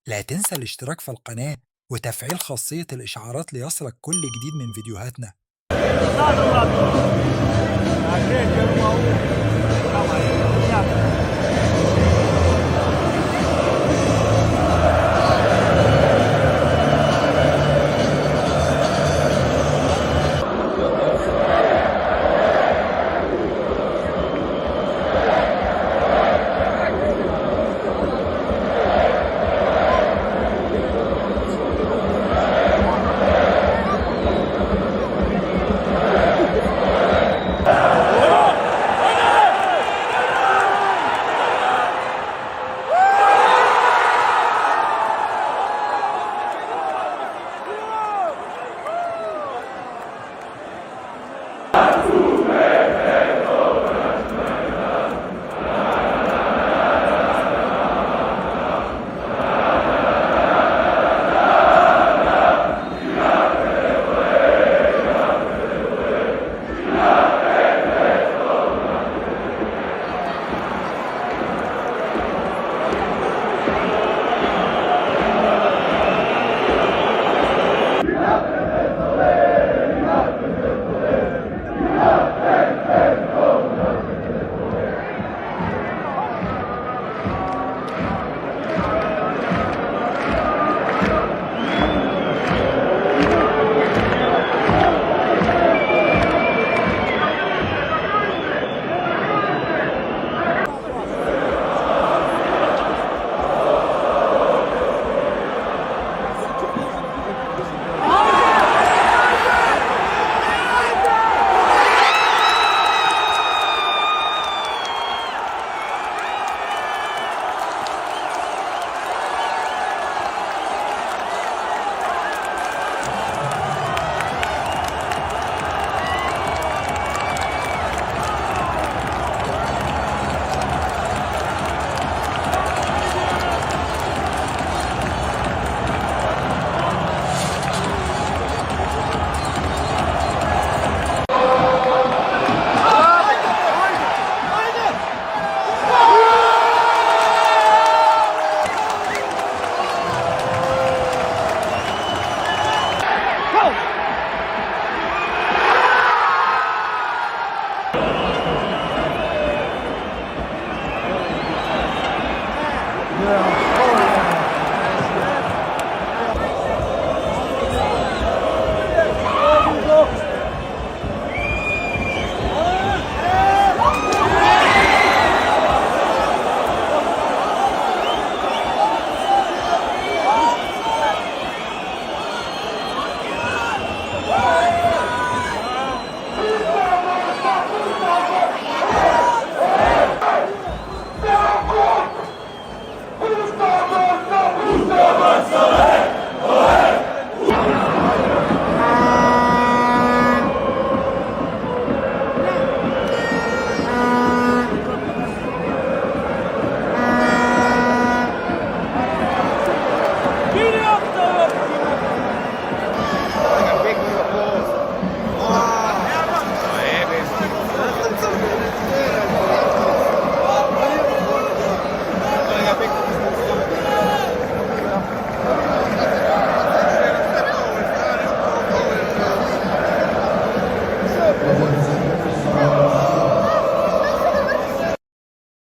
لا تنسى الاشتراك في القناة وتفعيل خاصية الإشعارات ليصلك كل جديد من فيديوهاتنا.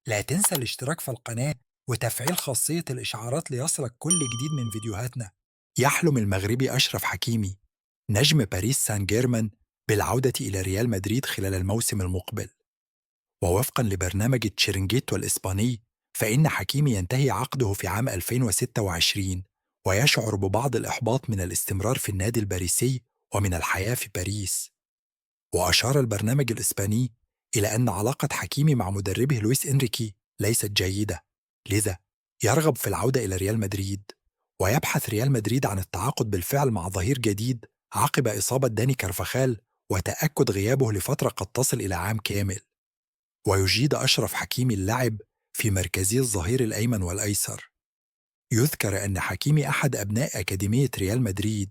لا تنسى الاشتراك في القناة وتفعيل خاصية الإشعارات ليصلك كل جديد من فيديوهاتنا. يحلم المغربي أشرف حكيمي نجم باريس سان جيرمان بالعودة إلى ريال مدريد خلال الموسم المقبل، ووفقا لبرنامج تشيرنجيتو الإسباني فإن حكيمي ينتهي عقده في عام 2026 ويشعر ببعض الإحباط من الاستمرار في النادي الباريسي ومن الحياة في باريس. وأشار البرنامج الإسباني إلى أن علاقة حكيمي مع مدربه لويس إنريكي ليست جيدة، لذا يرغب في العودة إلى ريال مدريد، ويبحث ريال مدريد عن التعاقد بالفعل مع ظهير جديد عقب إصابة داني كارفاخال وتأكد غيابه لفترة قد تصل إلى عام كامل. ويجيد أشرف حكيمي اللعب في مركزي الظهير الأيمن والأيسر. يذكر أن حكيمي أحد أبناء أكاديمية ريال مدريد،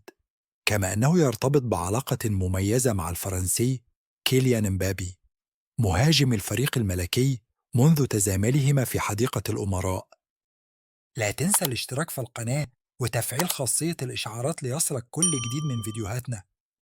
كما أنه يرتبط بعلاقة مميزة مع الفرنسي كيليان مبابي مهاجم الفريق الملكي منذ تزاملهما في حديقة الأمراء. لا تنسى الاشتراك في القناة وتفعيل خاصية الإشعارات ليصلك كل جديد من فيديوهاتنا.